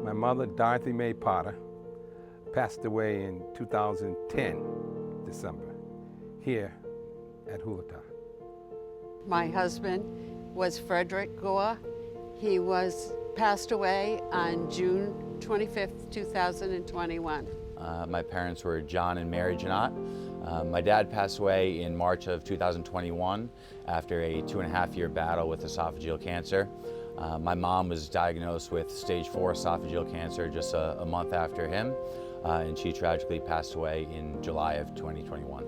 My mother, Dorothy Mae Potter, passed away in 2010, December, here at Hewlett. My husband was Frederick Gore. He passed away on June 25th, 2021. My parents were John and Mary Janot. My dad passed away in March of 2021 after a 2.5-year battle with esophageal cancer. My mom was diagnosed with stage 4 esophageal cancer just a month after him, and she tragically passed away in July of 2021.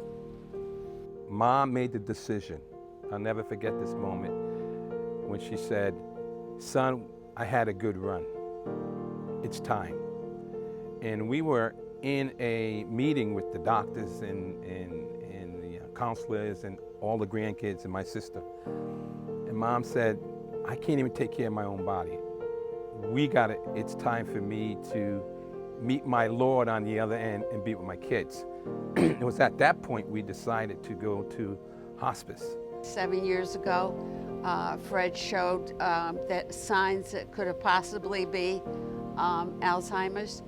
Mom made the decision. I'll never forget this moment when she said, "Son, I had a good run. It's time." And we were in a meeting with the doctors and the counselors and all the grandkids and my sister. And Mom said, "I can't even take care of my own body. It's time for me to meet my Lord on the other end and be with my kids." It was at that point we decided to go to hospice. 7 years ago, Fred showed that signs that could have possibly be Alzheimer's.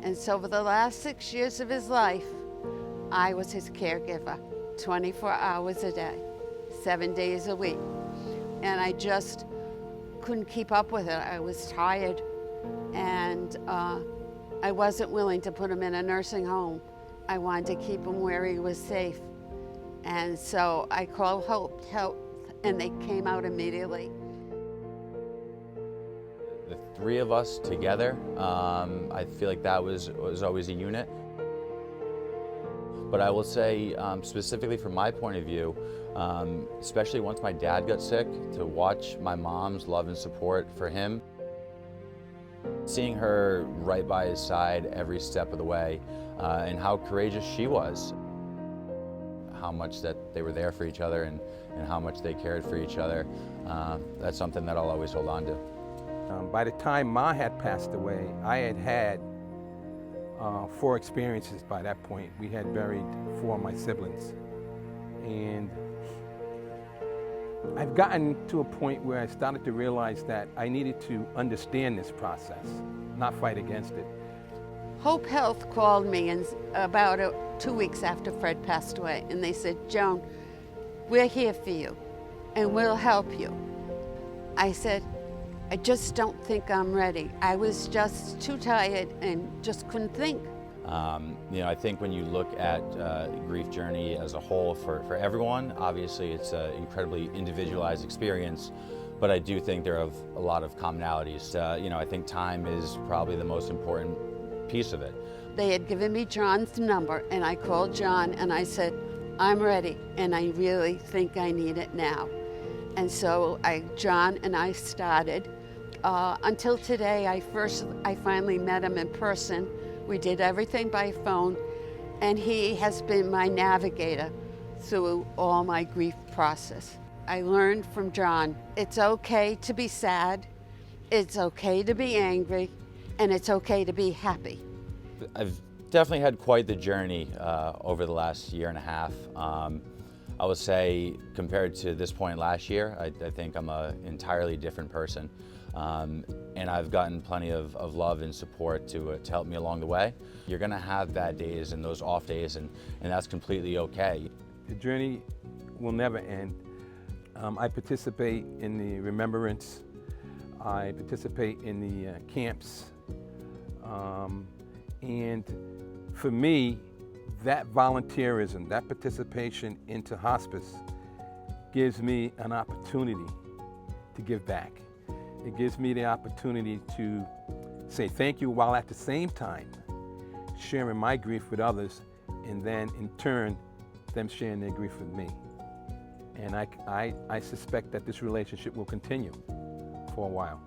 And so for the last 6 years of his life, I was his caregiver, 24 hours a day, 7 days a week. And I just couldn't keep up with it. I was tired, and I wasn't willing to put him in a nursing home. I wanted to keep him where he was safe. And so I called HopeHealth, and they came out immediately. The three of us together, I feel like that was always a unit. But I will say, specifically from my point of view, especially once my dad got sick, to watch my mom's love and support for him, seeing her right by his side every step of the way, and how courageous she was, how much that they were there for each other and how much they cared for each other, that's something that I'll always hold on to. By the time Ma had passed away, I had 4 experiences by that point. We had buried 4 of my siblings. And I've gotten to a point where I started to realize that I needed to understand this process, not fight against it. Hope Health called me about 2 weeks after Fred passed away, and they said, "Joan, we're here for you, and we'll help you." I said, "I just don't think I'm ready." I was just too tired and just couldn't think. I think when you look at grief journey as a whole for everyone, obviously it's an incredibly individualized experience, but I do think there are a lot of commonalities. I think time is probably the most important piece of it. They had given me John's number, and I called John and I said, "I'm ready, and I really think I need it now." And so John and I started. Until today, I finally met him in person. We did everything by phone, and he has been my navigator through all my grief process. I learned from John, it's okay to be sad, it's okay to be angry, and it's okay to be happy. I've definitely had quite the journey over the last 1.5 years. I would say, compared to this point last year, I think I'm an entirely different person. And I've gotten plenty of love and support to help me along the way. You're gonna have bad days and those off days, and that's completely okay. The journey will never end. I participate in the remembrance. I participate in the camps. And for me, that volunteerism, that participation into hospice gives me an opportunity to give back. It gives me the opportunity to say thank you while at the same time sharing my grief with others, and then in turn, them sharing their grief with me. And I suspect that this relationship will continue for a while,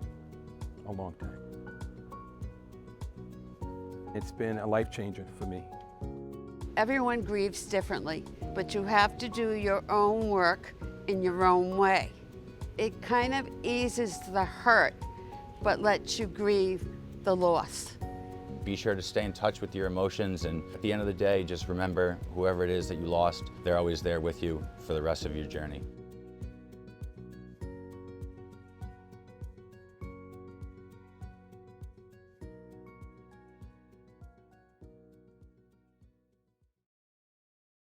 a long time. It's been a life changer for me. Everyone grieves differently, but you have to do your own work in your own way. It kind of eases the hurt, but lets you grieve the loss. Be sure to stay in touch with your emotions, and at the end of the day, just remember, whoever it is that you lost, they're always there with you for the rest of your journey.